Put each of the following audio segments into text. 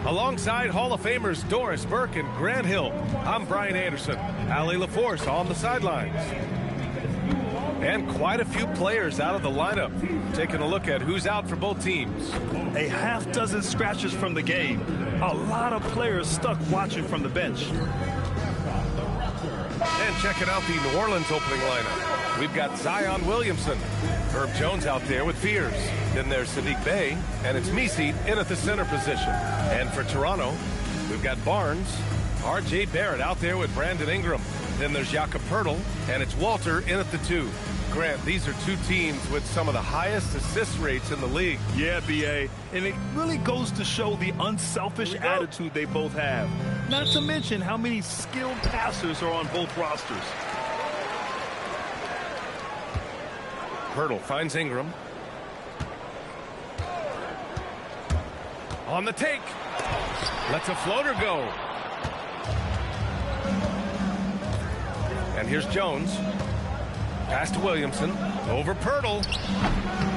Alongside Hall of Famers Doris Burke and Grant Hill, I'm Brian Anderson. Allie LaForce on the sidelines. And quite a few players out of the lineup. Taking a look at who's out for both teams. A half dozen scratches from the game. A lot of players stuck watching from the bench. And checking out the New Orleans opening lineup. We've got Zion Williamson. Herb Jones out there with Fears. Then there's Sadiq Bey, and it's Messi in at the center position. And for Toronto, we've got Barnes, R.J. Barrett out there with Brandon Ingram. Then there's Jakob Poeltl, and it's Walter in at the 2. Grant, these are two teams with some of the highest assist rates in the league. Yeah, B.A., and it really goes to show the unselfish attitude they both have. Not to mention how many skilled passers are on both rosters. Poeltl finds Ingram. On the take. Lets a floater go. And here's Jones. Pass to Williamson. Over Poeltl.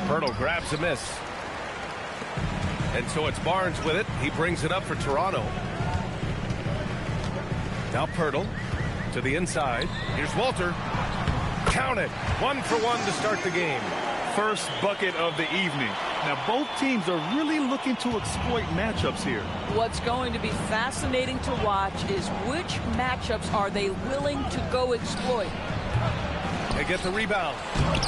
Poeltl grabs a miss. And so it's Barnes with it. He brings it up for Toronto. Now Poeltl to the inside. Here's Walter. Count it. 1 for 1 to start the game. First bucket of the evening. Now both teams are really looking to exploit matchups here. What's going to be fascinating to watch is which matchups are they willing to go exploit. They get the rebound.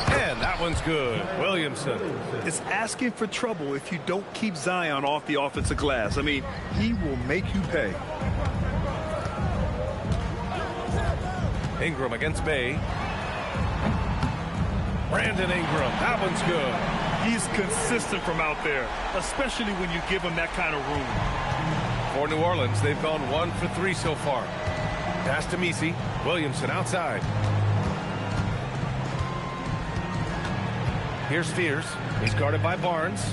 And that one's good. Williamson. It's asking for trouble if you don't keep Zion off the offensive glass. I mean, he will make you pay. Ingram against Bey. Brandon Ingram. That one's good. He's consistent from out there, especially when you give him that kind of room. For New Orleans, they've gone 1 for 3 so far. Pass to Messi. Williamson outside. Here's Fears. He's guarded by Barnes.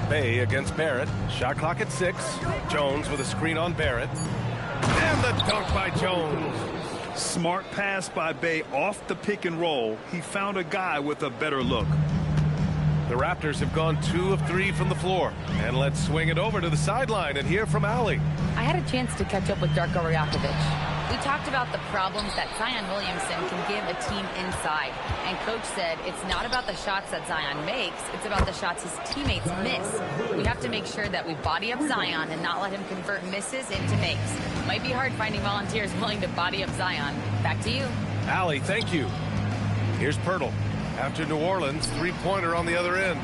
Bey against Barrett. Shot clock at 6. Jones with a screen on Barrett. And the dunk by Jones. Smart pass by Bey off the pick and roll. He found a guy with a better look. The Raptors have gone 2 of 3 from the floor. And let's swing it over to the sideline and hear from Allie. I had a chance to catch up with Darko Rajakovic. We talked about the problems that Zion Williamson can give a team inside. And Coach said it's not about the shots that Zion makes, it's about the shots his teammates miss. We have to make sure that we body up Zion and not let him convert misses into makes. Might be hard finding volunteers willing to body up Zion. Back to you. Allie, thank you. Here's Poeltl. After New Orleans, 3-pointer on the other end.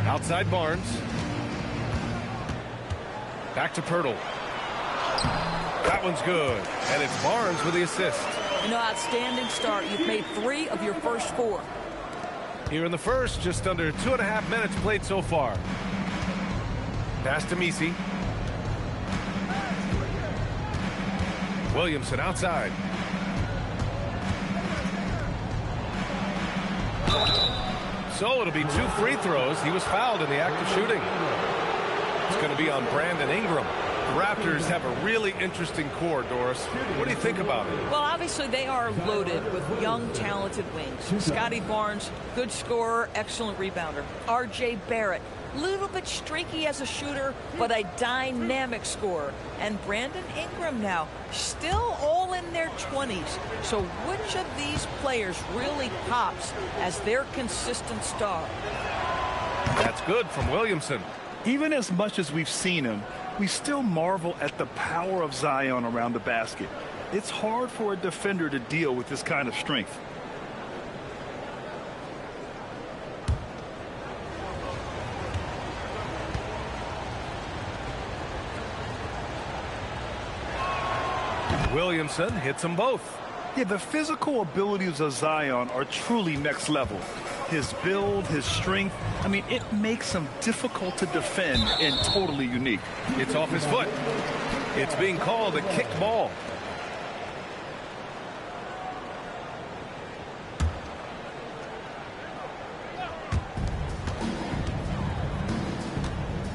Outside Barnes. Back to Poeltl. That one's good. And it's Barnes with the assist. Outstanding start. You've made 3 of your first 4. Here in the first, just under 2.5 minutes played so far. Pass to Messi. Williamson outside. So it'll be 2 free throws. He was fouled in the act of shooting. It's going to be on Brandon Ingram. The Raptors have a really interesting core, Doris. What do you think about it? Well, obviously they are loaded with young, talented wings. Scotty Barnes, good scorer, excellent rebounder. R.J. Barrett, little bit streaky as a shooter, but a dynamic scorer. And Brandon Ingram now, still all in their 20s. So which of these players really pops as their consistent star? That's good from Williamson. Even as much as we've seen him, we still marvel at the power of Zion around the basket. It's hard for a defender to deal with this kind of strength. Williamson hits them both. Yeah, the physical abilities of Zion are truly next level. His build, his strength, I mean, it makes him difficult to defend and totally unique. It's off his foot. It's being called a kicked ball.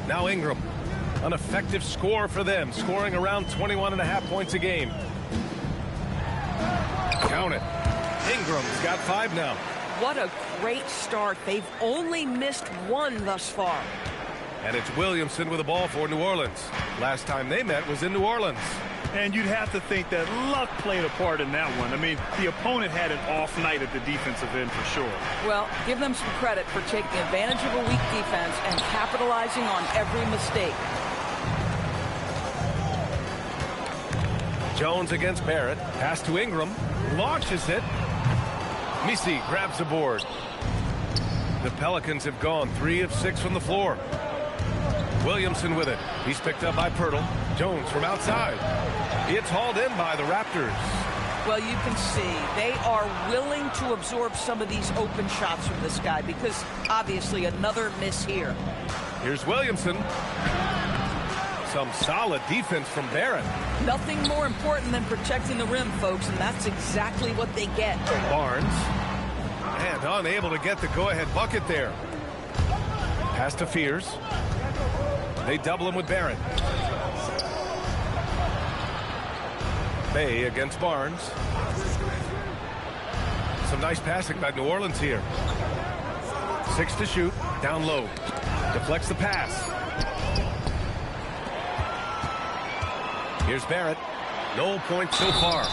Now Ingram, an effective score for them, scoring around 21.5 points a game. Count it. Ingram's got 5 now. what a great start. They've only missed one thus far. And it's Williamson with the ball for New Orleans. Last time they met was in New Orleans. And you'd have to think that luck played a part in that one. I mean, the opponent had an off night at the defensive end for sure. Well, give them some credit for taking advantage of a weak defense and capitalizing on every mistake. Jones against Barrett. Pass to Ingram. Launches it. Misi grabs the board. The Pelicans have gone 3 of 6 from the floor. Williamson with it. He's picked up by Pirtle. Jones from outside. It's hauled in by the Raptors. Well, you can see they are willing to absorb some of these open shots from this guy because obviously another miss here. Here's Williamson. Some solid defense from Barrett. Nothing more important than protecting the rim, folks, and that's exactly what they get. Barnes. And unable to get the go-ahead bucket there. Pass to Fears. They double him with Barrett. Bay against Barnes. Some nice passing by New Orleans here. 6 to shoot. Down low. Deflects the pass. Here's Barrett. No points so far.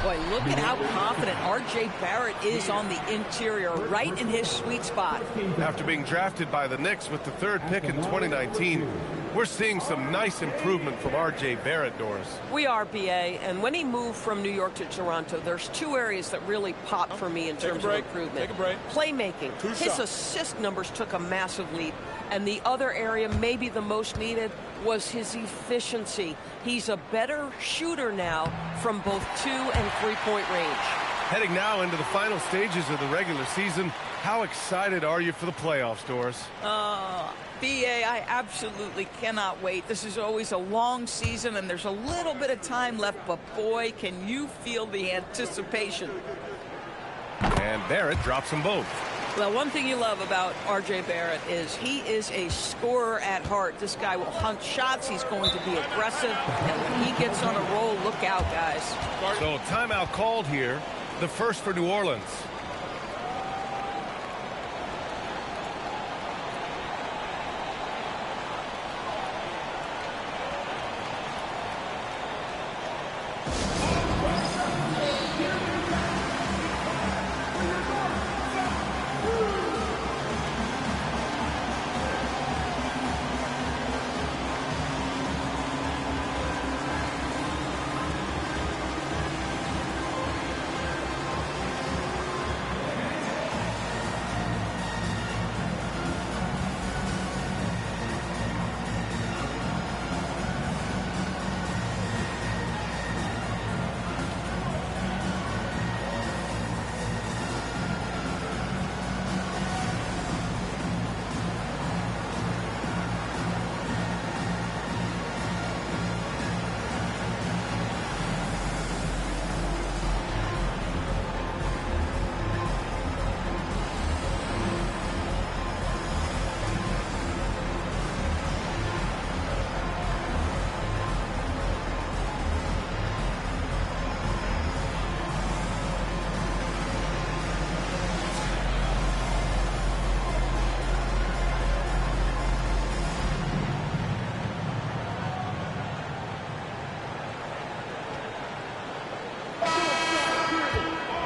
Boy, look at how confident R.J. Barrett is on the interior, right in his sweet spot. After being drafted by the Knicks with the 3rd pick in 2019, we're seeing some nice improvement from R.J. Barrett, Doris. We are, B.A., and when he moved from New York to Toronto, there's 2 areas that really pop for me in terms of improvement. Take a break. Playmaking. His assist numbers took a massive leap, and the other area, maybe the most needed, was his efficiency. He's a better shooter now from both 2- and 3-point range. Heading now into the final stages of the regular season, how excited are you for the playoffs, Doris? B.A., I absolutely cannot wait. This is always a long season, and there's a little bit of time left, but boy, can you feel the anticipation. And Barrett drops them both. Well, one thing you love about R.J. Barrett is he is a scorer at heart. This guy will hunt shots. He's going to be aggressive. And when he gets on a roll, look out, guys. So timeout called here, the first for New Orleans.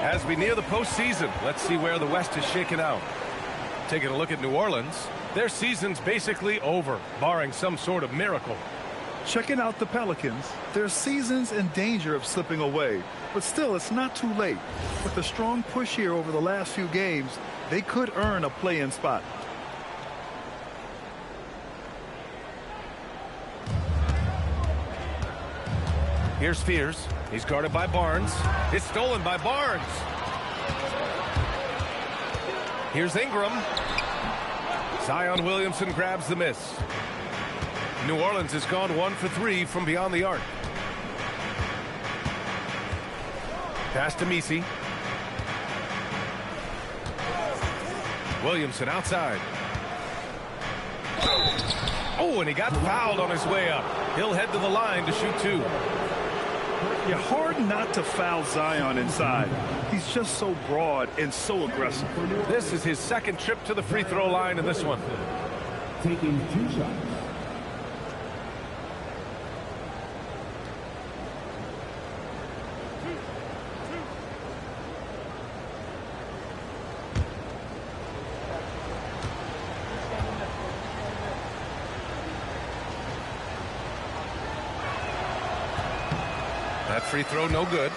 As we near the postseason, let's see where the West is shaken out. Taking a look at New Orleans, their season's basically over, barring some sort of miracle. Checking out the Pelicans, their season's in danger of slipping away. But still, it's not too late. With a strong push here over the last few games, they could earn a play-in spot. Here's Fears. He's guarded by Barnes. It's stolen by Barnes. Here's Ingram. Zion Williamson grabs the miss. New Orleans has gone 1 for 3 from beyond the arc. Pass to Misi. Williamson outside. Oh, and he got fouled on his way up. He'll head to the line to shoot 2. Yeah, hard not to foul Zion inside. He's just so broad and so aggressive. This is his second trip to the free throw line in this one. Taking 2 shots. That free throw no good.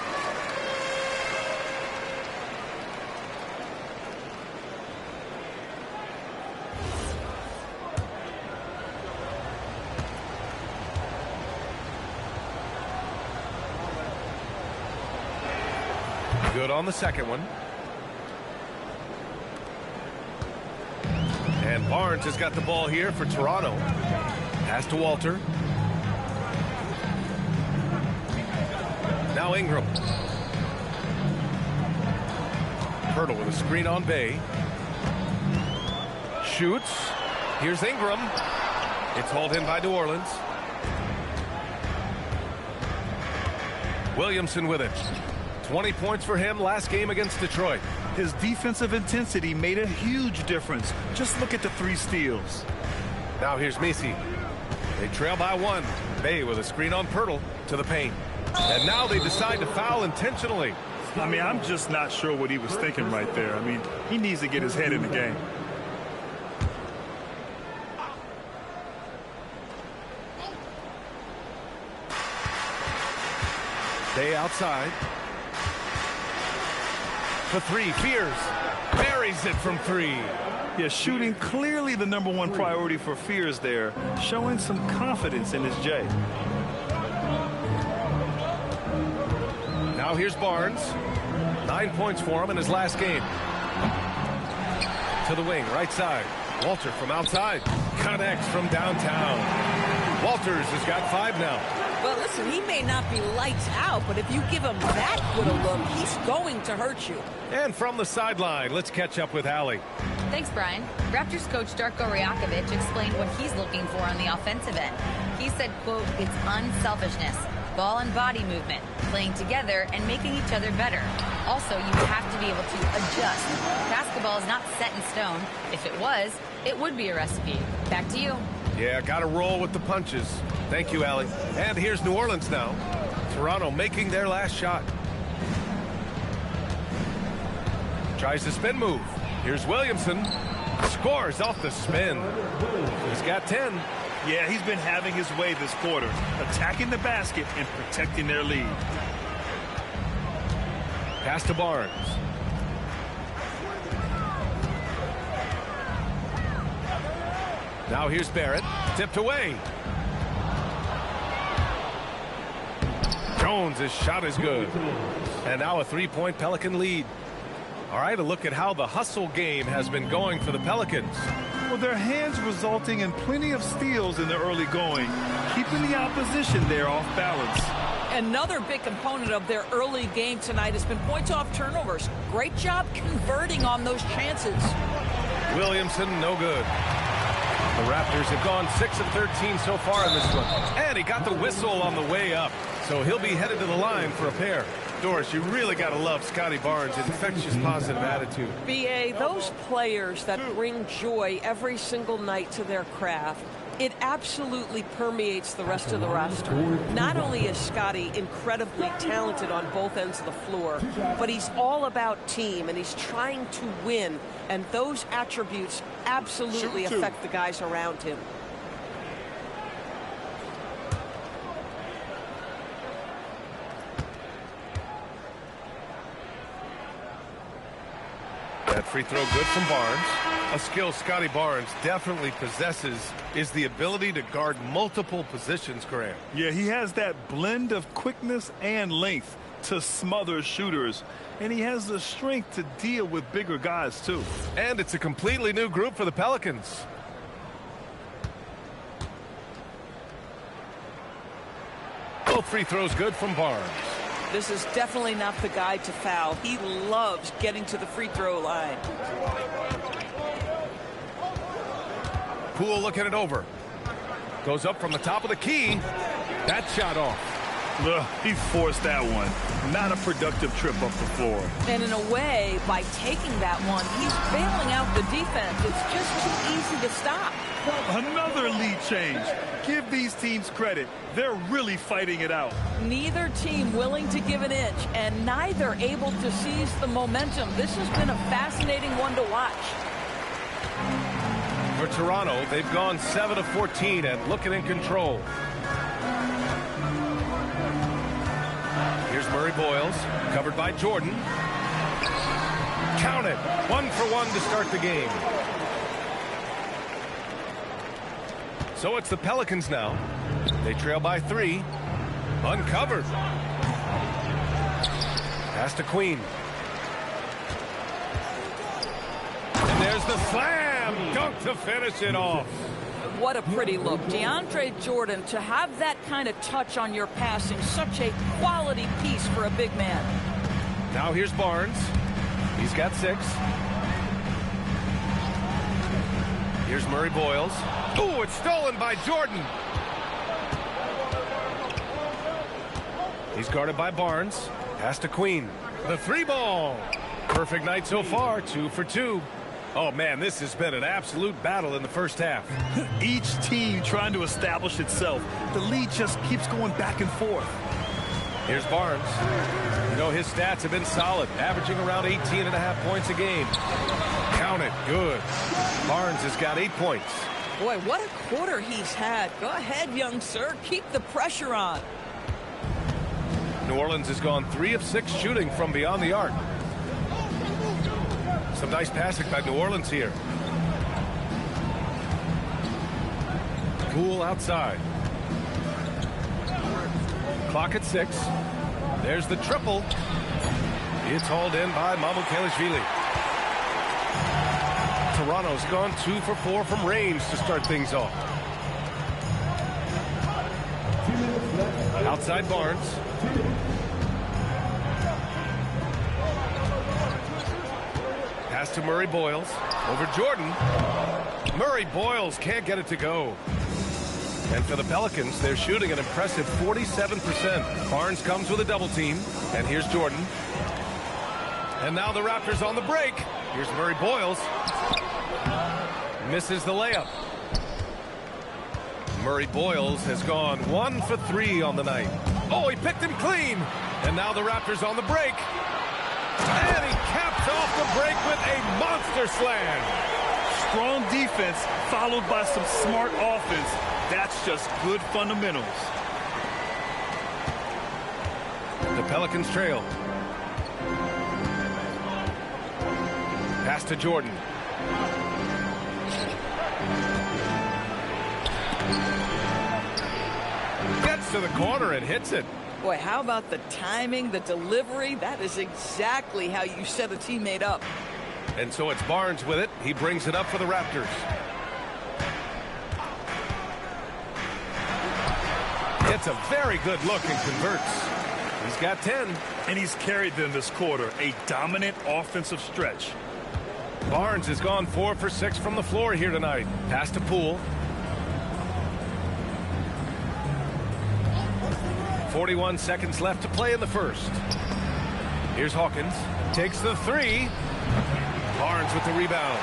Good on the second one. And Barnes has got the ball here for Toronto. Pass to Walter. Now Ingram. Pirtle with a screen on Bay. Shoots. Here's Ingram. It's hauled in by New Orleans. Williamson with it. 20 points for him last game against Detroit. His defensive intensity made a huge difference. Just look at the 3 steals. Now here's Messi. They trail by 1. Bay with a screen on Pirtle to the paint. And now they decide to foul intentionally. I mean, I'm just not sure what he was thinking right there. I mean, he needs to get his head in the game. Bay outside. For 3, Fears. Buries it from 3. Yeah, shooting clearly the #1 priority for Fears there, showing some confidence in his J. Now here's Barnes. 9 points for him in his last game. To the wing, right side. Walter from outside. Connects from downtown. Walters has got 5 now. Well, listen, he may not be lights out, but if you give him that good a look, he's going to hurt you. And from the sideline, let's catch up with Allie. Thanks, Brian. Raptors coach Darko Rajakovic explained what he's looking for on the offensive end. He said, quote, "It's unselfishness, ball and body movement, playing together and making each other better. Also, you have to be able to adjust. Basketball is not set in stone. If it was, it would be a recipe." Back to you. Yeah, got to roll with the punches. Thank you, Allie. And here's New Orleans now. Toronto making their last shot. Tries the spin move. Here's Williamson. Scores off the spin. He's got 10. Yeah, he's been having his way this quarter, attacking the basket and protecting their lead. Pass to Barnes. Now here's Barrett. Tipped away. Jones' shot is good. And now a 3-point Pelican lead. All right, a look at how the hustle game has been going for the Pelicans. Well, their hands resulting in plenty of steals in the early going, keeping the opposition there off balance. Another big component of their early game tonight has been points off turnovers. Great job converting on those chances. Williamson, no good. The Raptors have gone 6 of 13 so far in this one. And he got the whistle on the way up. So he'll be headed to the line for a pair. Doris, you really got to love Scotty Barnes' infectious positive attitude. B.A., those players that bring joy every single night to their craft, it absolutely permeates the rest of the roster. Not only is Scotty incredibly talented on both ends of the floor, but he's all about team, and he's trying to win, and those attributes absolutely affect the guys around him. That free throw good from Barnes. A skill Scotty Barnes definitely possesses is the ability to guard multiple positions, Graham. Yeah, he has that blend of quickness and length to smother shooters. And he has the strength to deal with bigger guys, too. And it's a completely new group for the Pelicans. Both free throws good from Barnes. This is definitely not the guy to foul. He loves getting to the free throw line. Poole looking it over. Goes up from the top of the key. That shot off. He forced that one. Not a productive trip up the floor. And in a way, by taking that one, he's bailing out the defense. It's just too easy to stop. Another lead change. Give these teams credit. They're really fighting it out. Neither team willing to give an inch, and neither able to seize the momentum. This has been a fascinating one to watch. For Toronto, they've gone 7 of 14 and looking in control. Here's Murray Boyles, covered by Jordan. Count it. 1 for 1 to start the game. So it's the Pelicans now. They trail by 3. Uncovered. Pass to Queen. And there's the slam. Dunk to finish it off. What a pretty look. DeAndre Jordan, to have that kind of touch on your passing, such a quality piece for a big man. Now here's Barnes. He's got 6. Here's Murray Boyles. Ooh, it's stolen by Jordan. He's guarded by Barnes. Pass to Queen. The 3 ball. Perfect night so far. 2 for 2. Oh, man, this has been an absolute battle in the first half. Each team trying to establish itself. The lead just keeps going back and forth. Here's Barnes. You know, his stats have been solid, averaging around 18.5 points a game. Count it. Good. Barnes has got 8 points. Boy, what a quarter he's had. Go ahead, young sir. Keep the pressure on. New Orleans has gone 3 of 6 shooting from beyond the arc. Some nice passing by New Orleans here. Poole outside. Clock at 6. There's the triple. It's hauled in by Mamukelashvili. Toronto's gone 2 for 4 from range to start things off. Outside Barnes. Pass to Murray Boyles. Over Jordan. Murray Boyles can't get it to go. And for the Pelicans, they're shooting an impressive 47%. Barnes comes with a double team. And here's Jordan. And now the Raptors on the break. Here's Murray Boyles. Misses the layup. Murray Boyles has gone 1 for 3 on the night. Oh, he picked him clean. And now the Raptors on the break. And he capped off the break with a monster slam. Strong defense followed by some smart offense. That's just good fundamentals. The Pelicans trail. Pass to Jordan. Gets to the corner and hits it. Boy, how about the timing, the delivery? That is exactly how you set a teammate up. And so it's Barnes with it. He brings it up for the Raptors. It's a very good look and converts. He's got 10. And he's carried them this quarter. A dominant offensive stretch. Barnes has gone 4 for 6 from the floor here tonight. Pass to Poole. 41 seconds left to play in the first. Here's Hawkins. Takes the 3. Barnes with the rebound.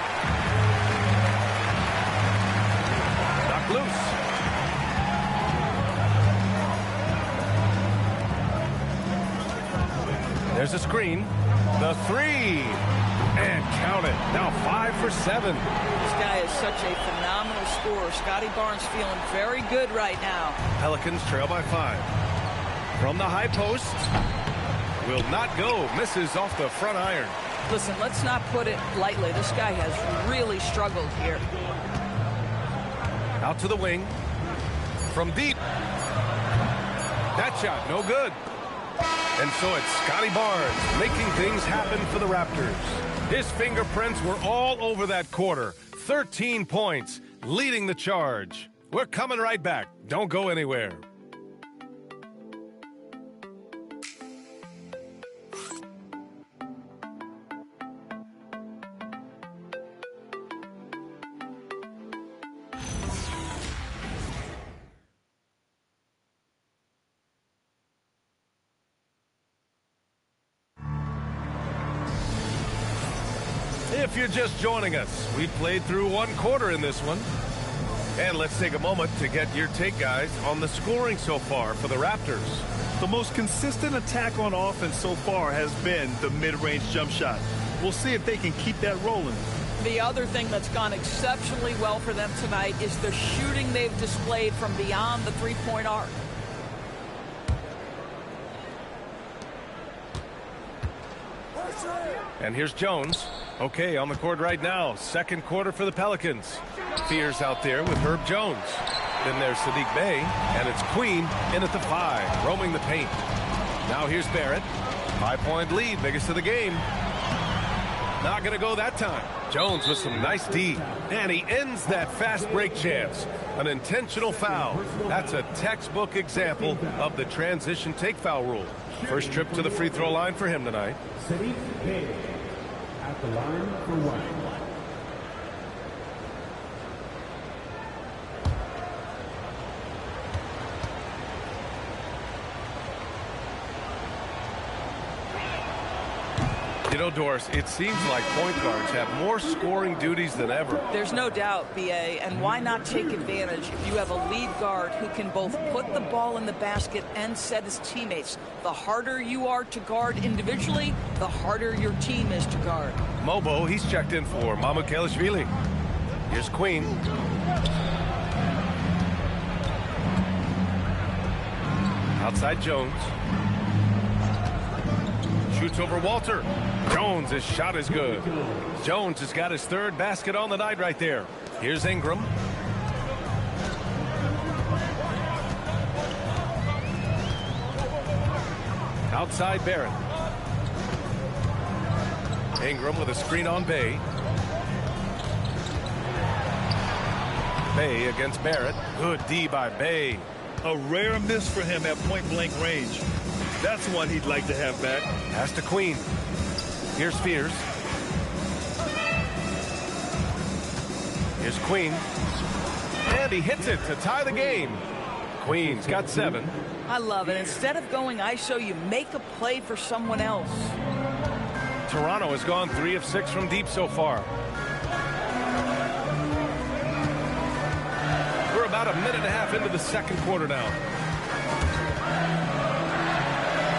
Knocked loose. There's a screen. The 3. And count it. Now 5 for 7. This guy is such a phenomenal scorer. Scotty Barnes feeling very good right now. Pelicans trail by 5. From the high post. Will not go. Misses off the front iron. Listen, let's not put it lightly. This guy has really struggled here. Out to the wing. From deep. That shot, no good. And so it's Scotty Barnes making things happen for the Raptors. His fingerprints were all over that quarter. 13 points, leading the charge. We're coming right back. Don't go anywhere. If you're just joining us, we played through one quarter in this one. And let's take a moment to get your take, guys, on the scoring so far for the Raptors. The most consistent attack on offense so far has been the mid-range jump shot. We'll see if they can keep that rolling. The other thing that's gone exceptionally well for them tonight is the shooting they've displayed from beyond the three-point arc. And here's Jones. Okay, on the court right now. Second quarter for the Pelicans. Fears out there with Herb Jones. Then there's Saddiq Bey, and it's Queen in at the 5, roaming the paint. Now here's Barrett. 5-point lead, biggest of the game. Not going to go that time. Jones with some nice D. And he ends that fast break chance. An intentional foul. That's a textbook example of the transition take foul rule. First trip to the free throw line for him tonight. Saddiq Bey at the line for one. You know, Doris, it seems like point guards have more scoring duties than ever. There's no doubt, B.A., and why not take advantage if you have a lead guard who can both put the ball in the basket and set his teammates. The harder you are to guard individually, the harder your team is to guard. Mobo, he's checked in for Mamukelashvili. Here's Queen. Outside Jones. Shoots over Walter. Jones, his shot is good. Jones has got his third basket on the night right there. Here's Ingram. Outside Barrett. Ingram with a screen on Bey. Bey against Barrett. Good D by Bey. A rare miss for him at point-blank range. That's one he'd like to have back. Pass to Queen. Here's Fears. Here's Queen. And he hits it to tie the game. Queen's got 7. I love it. Instead of going ISO, you make a play for someone else. Toronto has gone 3 of 6 from deep so far. We're about a minute and a half into the second quarter now.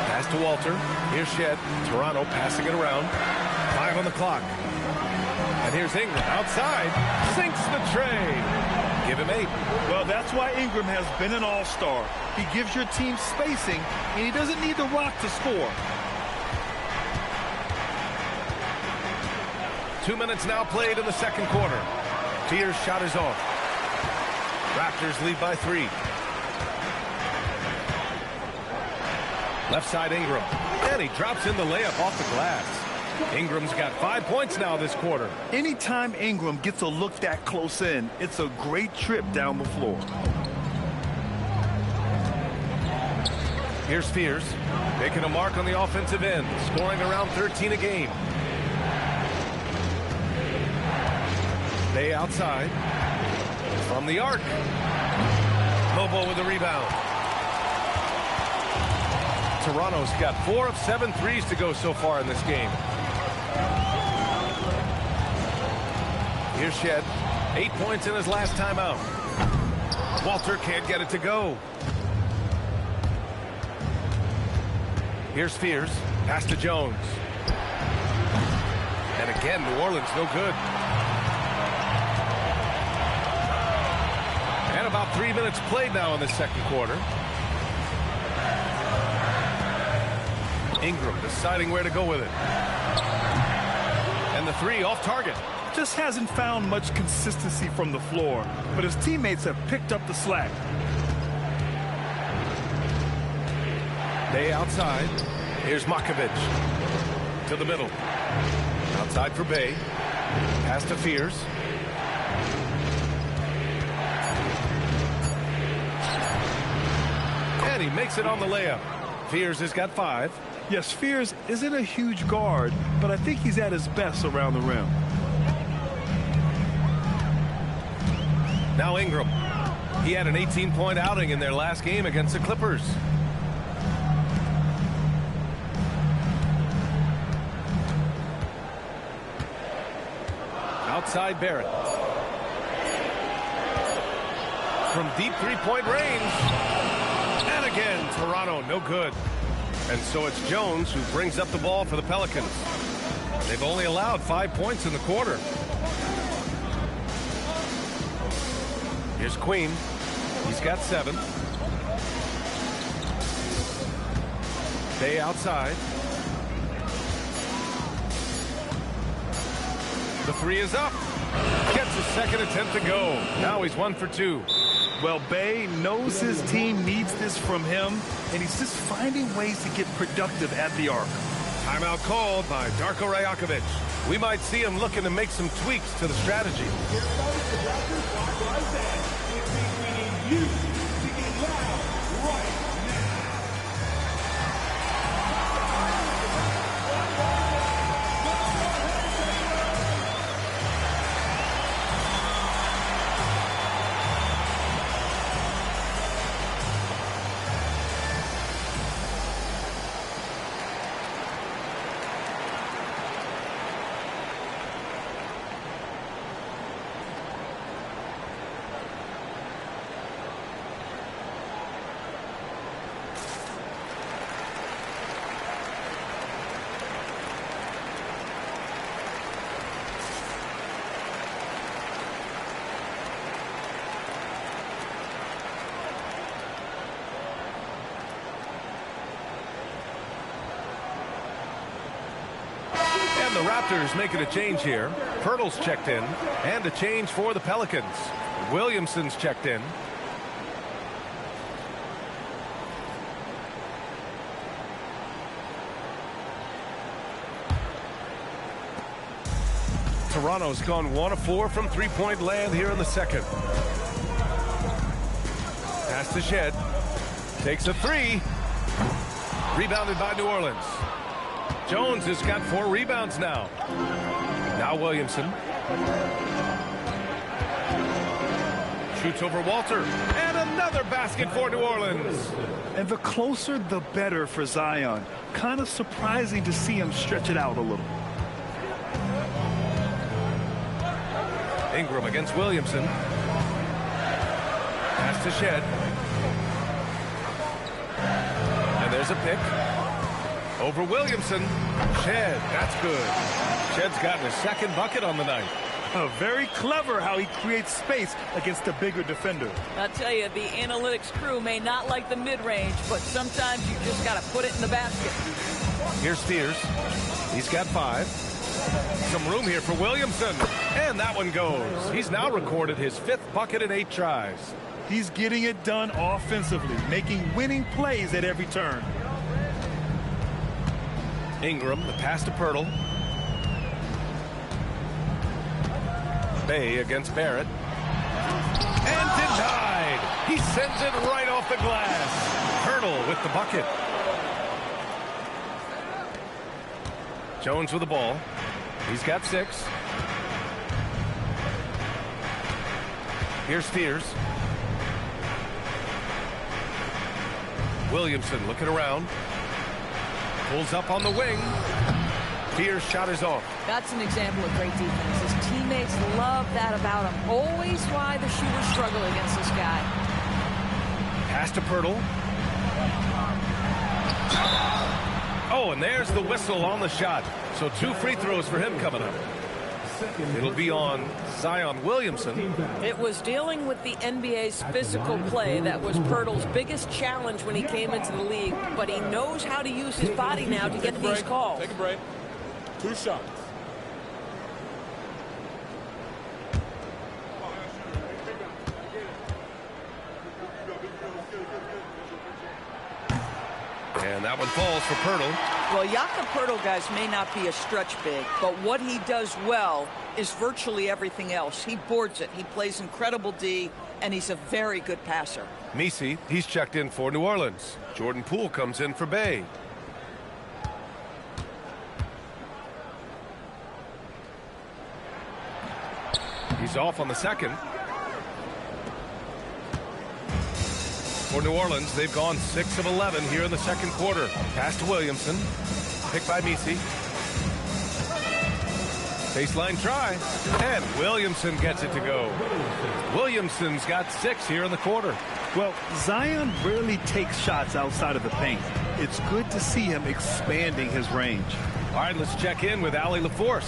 Pass to Walter. Here's Shed. Toronto passing it around. 5 on the clock. And here's Ingram outside. Sinks the tray. Give him 8. Well, that's why Ingram has been an all-star. He gives your team spacing, and he doesn't need the rock to score. 2 minutes now played in the second quarter. Fears shot is off. Raptors lead by 3. Left side Ingram. And he drops in the layup off the glass. Ingram's got 5 points now this quarter. Anytime Ingram gets a look that close in, it's a great trip down the floor. Here's Fears. Making a mark on the offensive end. Scoring around 13 a game. Bey outside. From the arc. Lobo with the rebound. Toronto's got 4 of 7 threes to go so far in this game. Here's Shed. 8 points in his last timeout. Walter can't get it to go. Here's Fears. Pass to Jones. And again, New Orleans no good. And about 3 minutes played now in the second quarter. Ingram deciding where to go with it. And the 3 off target. Just hasn't found much consistency from the floor, but his teammates have picked up the slack. Bey outside. Here's Makovic. To the middle. Outside for Bey. Pass to Fears. And he makes it on the layup. Fears has got 5. Yes, Fears isn't a huge guard, but I think he's at his best around the rim. Now Ingram. He had an 18-point outing in their last game against the Clippers. outside Barrett. From deep three-point range. And again, Toronto, no good. And so it's Jones who brings up the ball for the Pelicans. They've only allowed 5 points in the quarter. Here's Queen. He's got 7. Bay outside. The three is up. Gets a second attempt to go. Now he's 1 for 2. Well, Bay knows his team needs this from him, and he's just finding ways to get productive at the arc. Timeout called by Darko Rajakovic. We might see him looking to make some tweaks to the strategy. The Raptors making a change here. Pirtle's checked in, and a change for the Pelicans. Williamson's checked in. Toronto's gone 1 of 4 from three-point land here in the second. Pass to Shed. Takes a 3. Rebounded by New Orleans. Jones has got 4 rebounds now. Now Williamson. Shoots over Walter. And another basket for New Orleans. And the closer, the better for Zion. Kind of surprising to see him stretch it out a little. Ingram against Williamson. Pass to Shed. And there's a pick. Over Williamson. Shed, that's good. Shed's gotten his second bucket on the night. Very clever how he creates space against a bigger defender. I'll tell you, the analytics crew may not like the mid-range, but sometimes you just got to put it in the basket. Here's Spears. He's got 5. Some room here for Williamson. And that one goes. He's now recorded his 5th bucket in 8 tries. He's getting it done offensively, making winning plays at every turn. Ingram, the pass to Pirtle. Bay against Barrett. And denied. He sends it right off the glass. Pirtle with the bucket. Jones with the ball. He's got 6. Here's Spears. Williamson looking around. Pulls up on the wing. Spears' shot is off. That's an example of great defense. His teammates love that about him. Always why the shooters struggle against this guy. Pass to Pirtle. Oh, and there's the whistle on the shot. So 2 free throws for him coming up. It'll be on Zion Williamson. It was dealing with the NBA's physical play that was Pirtle's biggest challenge when he came into the league, but he knows how to use his body now to get these calls. Take a break. 2 shots. And that one falls for Pirtle. Well, Jakob Pirtle, guys, may not be a stretch big, but what he does well is virtually everything else. He boards it. He plays incredible D, and he's a very good passer. Messi, he's checked in for New Orleans. Jordan Poole comes in for Bay. He's off on the second. For New Orleans, they've gone 6 of 11 here in the second quarter. Pass to Williamson. Picked by Messi. Baseline try. And Williamson gets it to go. Williamson's got 6 here in the quarter. Well, Zion rarely takes shots outside of the paint. It's good to see him expanding his range. All right, let's check in with Allie LaForce.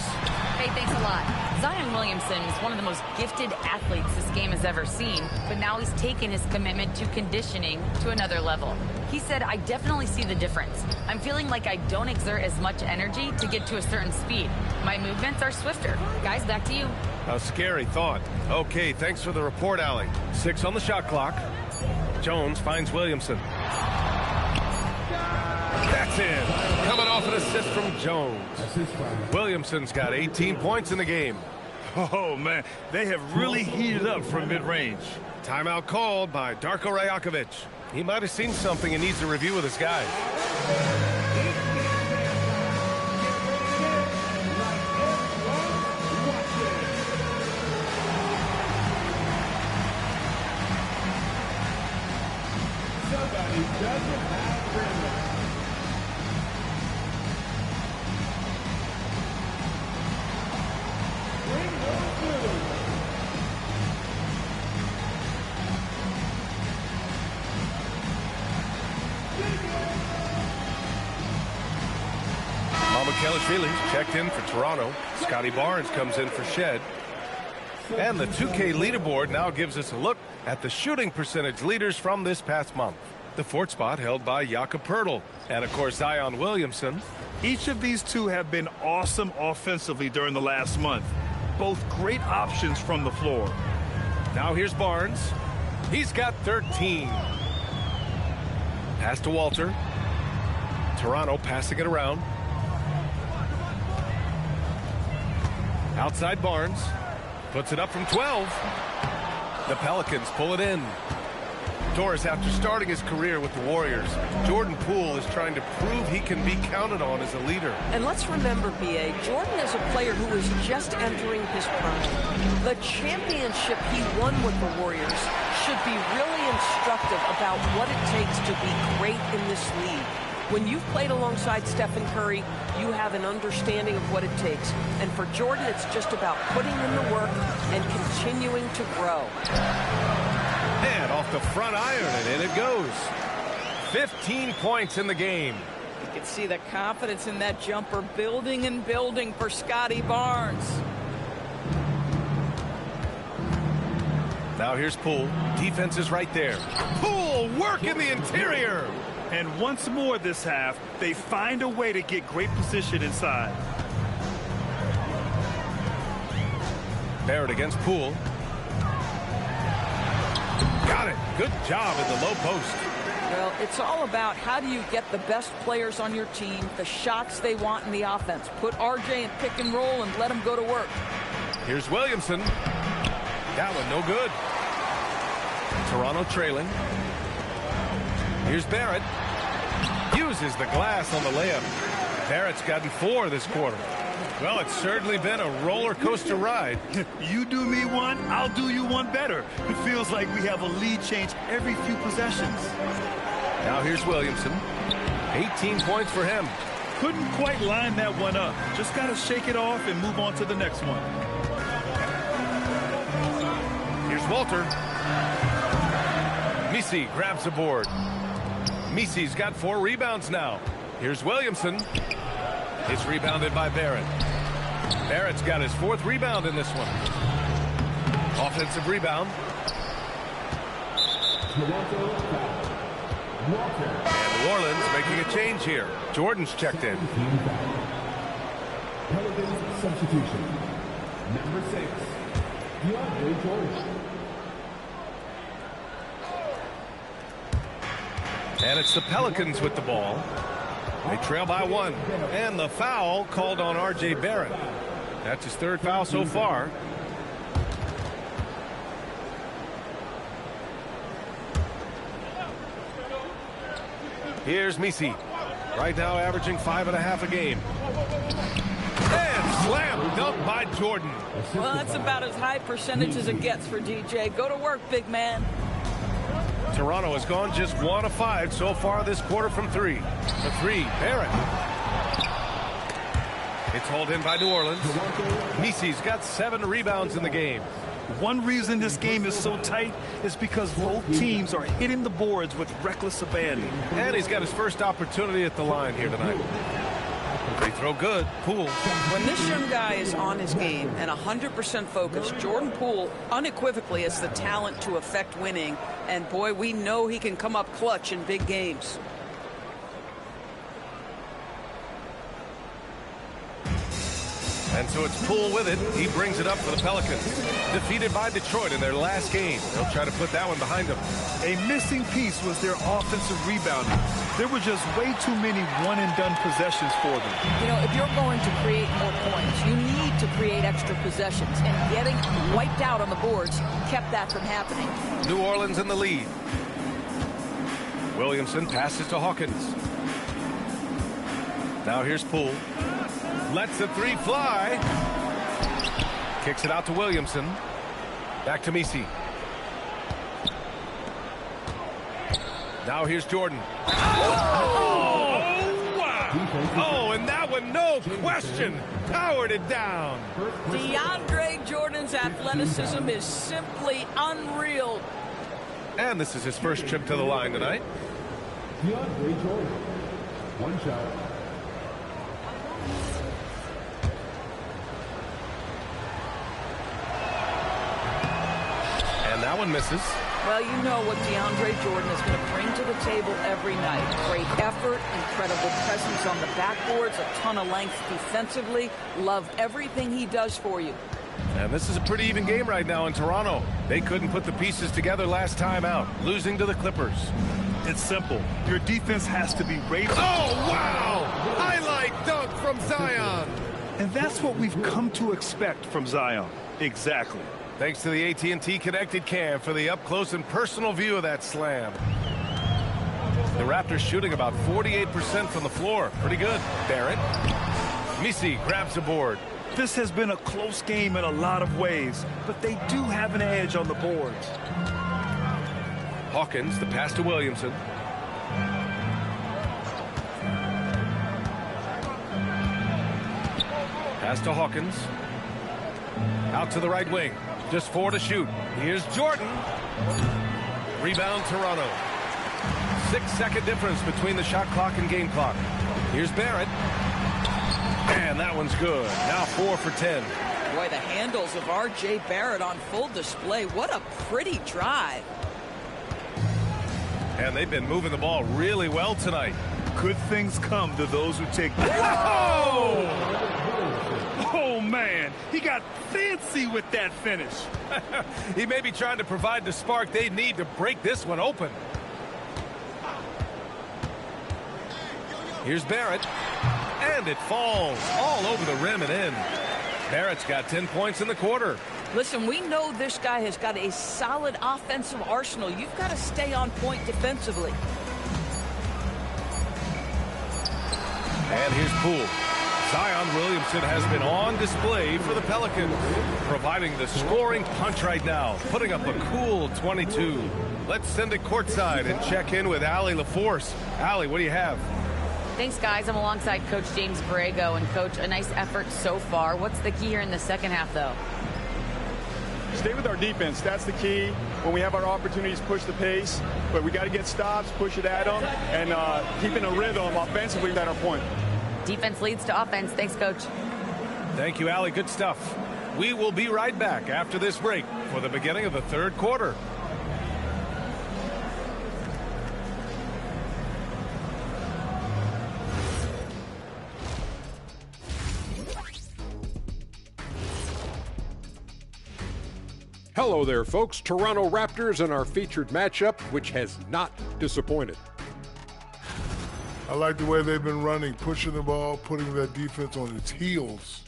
Hey, thanks a lot. Zion Williamson is one of the most gifted athletes this game has ever seen, but now he's taken his commitment to conditioning to another level. He said, I definitely see the difference. I'm feeling like I don't exert as much energy to get to a certain speed. My movements are swifter. Guys, back to you. A scary thought. Okay, thanks for the report, Allie. 6 on the shot clock. Jones finds Williamson. That's in. Coming off an assist from Jones. Williamson's got 18 points in the game. Oh, man, they have really heated up from mid-range. Timeout called by Darko Rajakovic. He might have seen something and needs a review with his guys. Somebody doesn't have rhythm. Kelishvili checked in for Toronto. Scotty Barnes comes in for Shed. And the 2K leaderboard now gives us a look at the shooting percentage leaders from this past month. The 4th spot held by Jakob Poeltl. And, of course, Zion Williamson. Each of these two have been awesome offensively during the last month. Both great options from the floor. Now here's Barnes. He's got 13. Pass to Walter. Toronto passing it around. Outside Barnes. Puts it up from 12. The Pelicans pull it in. Torres, after starting his career with the Warriors, Jordan Poole is trying to prove he can be counted on as a leader. And let's remember, B.A., Jordan is a player who is just entering his prime. The championship he won with the Warriors should be really instructive about what it takes to be great in this league. When you've played alongside Stephen Curry, you have an understanding of what it takes. And for Jordan, it's just about putting in the work and continuing to grow. And off the front iron, and in it goes. 15 points in the game. You can see the confidence in that jumper building and building for Scotty Barnes. Now here's Poole. Defense is right there. Poole, work in the interior. And once more this half, they find a way to get great position inside. Barrett against Poole. Got it. Good job in the low post. Well, it's all about how do you get the best players on your team, the shots they want in the offense. Put RJ in pick and roll and let him go to work. Here's Williamson. That one no good. Toronto trailing. Here's Barrett. Uses the glass on the layup. Barrett's gotten 4 this quarter. Well, it's certainly been a roller coaster ride. You do me one, I'll do you one better. It feels like we have a lead change every few possessions. Now here's Williamson. 18 points for him. Couldn't quite line that one up. Just got to shake it off and move on to the next one. Here's Walter. Misi grabs the board. Misi's got 4 rebounds now. Here's Williamson. It's rebounded by Barrett. Barrett's got his 4th rebound in this one. Offensive rebound. And New Orleans making a change here. Jordan's checked in. Pelicans substitution. Number 6, DeAndre Jordan. And it's the Pelicans with the ball. They trail by 1. And the foul called on R.J. Barrett. That's his 3rd foul so far. Here's Misi. Right now averaging 5.5 a game. And slam dunk by Jordan. Well, that's about as high percentage as it gets for DJ. Go to work, big man. Toronto has gone just 1 of 5 so far this quarter from 3. The 3, Barrett. It's hauled in by New Orleans. Misi's got 7 rebounds in the game. One reason this game is so tight is because both teams are hitting the boards with reckless abandon. And he's got his first opportunity at the line here tonight. Free throw good. Poole. When this young guy is on his game and 100% focused, Jordan Poole unequivocally has the talent to affect winning. And boy, we know he can come up clutch in big games. And so it's Poole with it. He brings it up for the Pelicans. Defeated by Detroit in their last game. They'll try to put that one behind them. A missing piece was their offensive rebounding. There were just way too many one-and-done possessions for them. You know, if you're going to create more points, you need to create extra possessions. And getting wiped out on the boards kept that from happening. New Orleans in the lead. Williamson passes to Hawkins. Now here's Poole. Lets the 3 fly. Kicks it out to Williamson. Back to Misi. Now here's Jordan. Oh, wow. Oh, and that one, no question, powered it down. DeAndre Jordan's athleticism is simply unreal. And this is his first trip to the line tonight. DeAndre Jordan. 1 shot. And that one misses. Well, you know what DeAndre Jordan is going to bring to the table every night. Great effort, incredible presence on the backboards, a ton of length defensively. Love everything he does for you. And this is a pretty even game right now in Toronto. They couldn't put the pieces together last time out, losing to the Clippers. It's simple. Your defense has to be rated. Oh, wow! Highlight dunk from Zion. And that's what we've come to expect from Zion. Exactly. Thanks to the AT&T Connected Cam for the up-close and personal view of that slam. The Raptors shooting about 48% from the floor. Pretty good. Barrett. Misi grabs the board. This has been a close game in a lot of ways, but they do have an edge on the boards. Hawkins, the pass to Williamson. Pass to Hawkins. Out to the right wing. Just 4 to shoot. Here's Jordan. Rebound Toronto. 6-second difference between the shot clock and game clock. Here's Barrett. And that one's good. Now 4 for 10. Boy, the handles of R.J. Barrett on full display. What a pretty drive. And they've been moving the ball really well tonight. Good things come to those who take... Oh! Oh, man. He got fancy with that finish. He may be trying to provide the spark they need to break this one open. Here's Barrett. And it falls all over the rim and in. Barrett's got 10 points in the quarter. Listen, we know this guy has got a solid offensive arsenal. You've got to stay on point defensively. And here's Poole. Zion Williamson has been on display for the Pelicans, providing the scoring punch right now, putting up a cool 22. Let's send it courtside and check in with Allie LaForce. Allie, what do you have? Thanks, guys. I'm alongside Coach James Borrego. And, Coach, a nice effort so far. What's the key here in the second half, though? Stay with our defense. That's the key. When we have our opportunities, push the pace. But we got to get stops, push it at them, and keeping a rhythm offensively at our point. Defense leads to offense. Thanks, Coach. Thank you, Allie. Good stuff. We will be right back after this break for the beginning of the third quarter. Hello there, folks. Toronto Raptors and our featured matchup, which has not disappointed. I like the way they've been running, pushing the ball, putting that defense on its heels.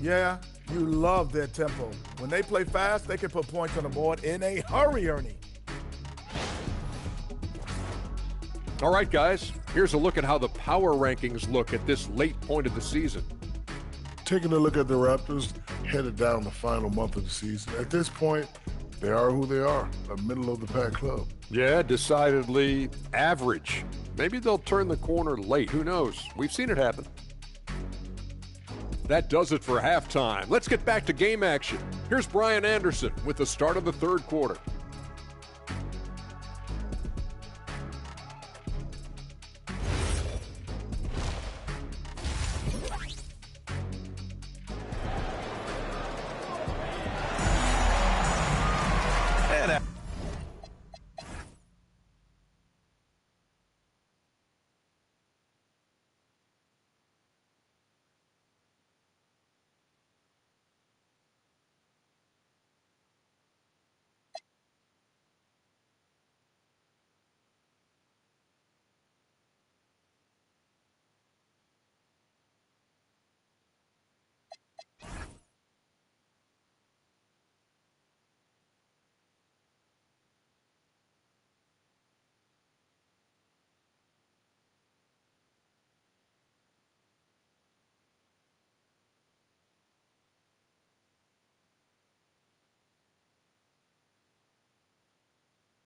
Yeah, you love their tempo. When they play fast, they can put points on the board in a hurry, Ernie. All right, guys, here's a look at how the power rankings look at this late point of the season. Taking a look at the Raptors headed down the final month of the season. At this point, they are who they are, a middle-of-the-pack club. Yeah, decidedly average. Maybe they'll turn the corner late. Who knows? We've seen it happen. That does it for halftime. Let's get back to game action. Here's Brian Anderson with the start of the third quarter.